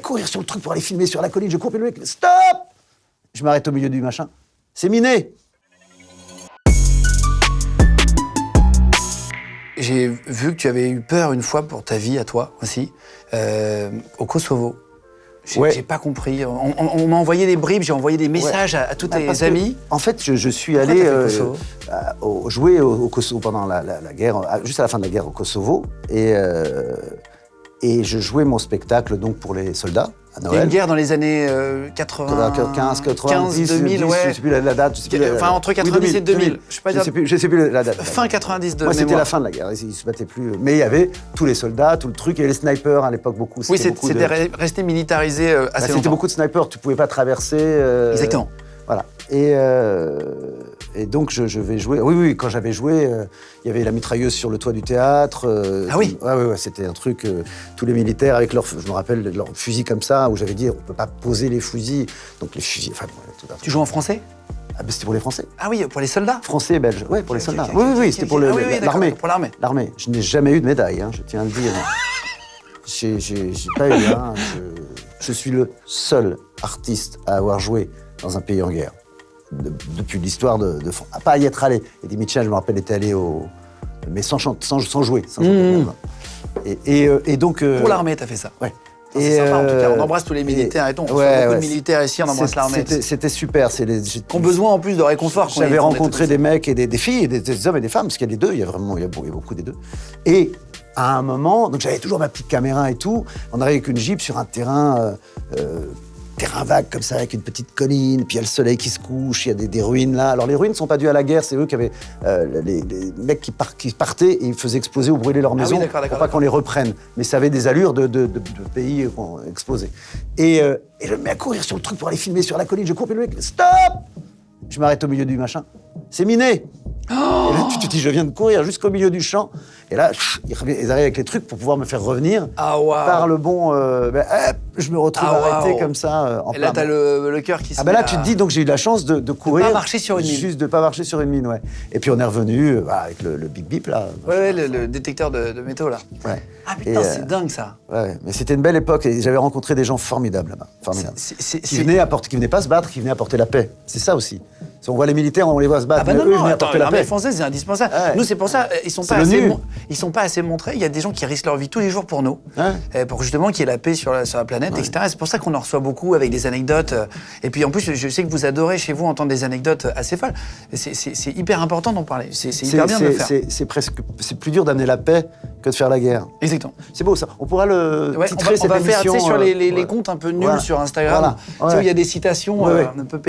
à courir sur le truc pour aller filmer sur la colline. Je cours, puis le mec, stop! Je m'arrête au milieu du machin. C'est miné! J'ai vu que tu avais eu peur une fois pour ta vie à toi aussi, au Kosovo. J'ai pas compris. On m'a envoyé des bribes, j'ai envoyé des messages à tous tes amis. En fait, je suis allé jouer au Kosovo pendant la guerre, juste à la fin de la guerre au Kosovo. Et je jouais mon spectacle donc pour les soldats à Noël. Il y a une guerre dans les années 15, 90, 2000, ouais. Je sais plus la date. Enfin, entre 90 et 2000. Je sais plus la date. Fin 90 de Moi, c'était mémoire. la fin de la guerre. Ils se battaient plus. Mais il y avait tous les soldats, tout le truc. Il y avait les snipers à l'époque, beaucoup. Oui, c'était resté militarisé assez longtemps. C'était beaucoup de snipers. Tu pouvais pas traverser. Exactement. Voilà. Et donc, je vais jouer. Oui, quand j'avais joué, il y avait la mitrailleuse sur le toit du théâtre. Ah oui. Ouais, c'était un truc. Tous les militaires avec leurs, je me rappelle, leurs fusils comme ça, où j'avais dit, on peut pas poser les fusils. Donc les fusils. Enfin, tout à fait. Tu joues en français? Ah, ben, c'était pour les Français. Ah oui, pour les soldats? Français et Belges. Ouais, pour les soldats. Ok, Oui, c'était pour l'armée. Pour l'armée. L'armée. Je n'ai jamais eu de médaille, hein, je tiens à le dire. J'ai pas eu. Hein, je suis le seul artiste à avoir joué dans un pays en guerre. Depuis l'histoire de France. À pas y être allé. Eddie Mitchell, je me rappelle, était allé mais sans jouer. Sans chanter, et donc... Pour l'armée, t'as fait ça. Ouais. C'est sympa, en tout cas. On embrasse tous les militaires et tout. On reçoit beaucoup de militaires ici, on embrasse l'armée. C'était super. Qui ont besoin en plus de réconfort. J'avais rencontré des mecs et des filles, des hommes et des femmes, parce qu'il y a les deux, il y a beaucoup des deux. Et à un moment, donc j'avais toujours ma petite caméra et tout, on arrivait avec une Jeep sur un terrain vague comme ça, avec une petite colline, puis il y a le soleil qui se couche, il y a des ruines là. Alors les ruines ne sont pas dues à la guerre, c'est eux qui avaient les mecs qui partaient et ils faisaient exploser ou brûler leurs maisons pour pas qu'on les reprenne. Mais ça avait des allures de pays explosés. Et je me mets à courir sur le truc pour aller filmer sur la colline, je cours, puis le mec, stop! Je m'arrête au milieu du machin. C'est miné! Oh, et là, tu te dis, je viens de courir jusqu'au milieu du champ. Et là, ils arrivent avec les trucs pour pouvoir me faire revenir par le bon... je me retrouve arrêté comme ça. Et là, t'as le cœur qui se là, tu te dis, donc j'ai eu de la chance de courir. De pas marcher sur une mine. Juste de pas marcher sur une mine, ouais. Et puis on est revenu avec le bip bip, là. Ouais, le détecteur de métaux, là. Ouais. Ah putain, c'est dingue, ça. Ouais, mais c'était une belle époque et j'avais rencontré des gens formidables là-bas. Formidables. Qui venaient pas se battre, qui venaient apporter la paix. C'est ça aussi. Si on voit les militaires, on les voit se battre. Ah bah eux venaient apporter la paix. L'armée française, c'est indispensable. Ouais. Nous, c'est pour ça, ils sont pas assez montrés. Il y a des gens qui risquent leur vie tous les jours pour nous, pour justement qu'il y ait la paix sur la planète, etc. Et c'est pour ça qu'on en reçoit beaucoup avec des anecdotes. Et puis en plus, je sais que vous adorez chez vous entendre des anecdotes assez folles. C'est hyper important d'en parler. C'est hyper bien de le faire. C'est plus dur d'amener la paix que de faire la guerre. Exactement. C'est beau ça. On pourra le titrer cette émission. On va faire, tu sais, sur les comptes un peu nuls sur Instagram, tu sais, où il y a des citations un peu...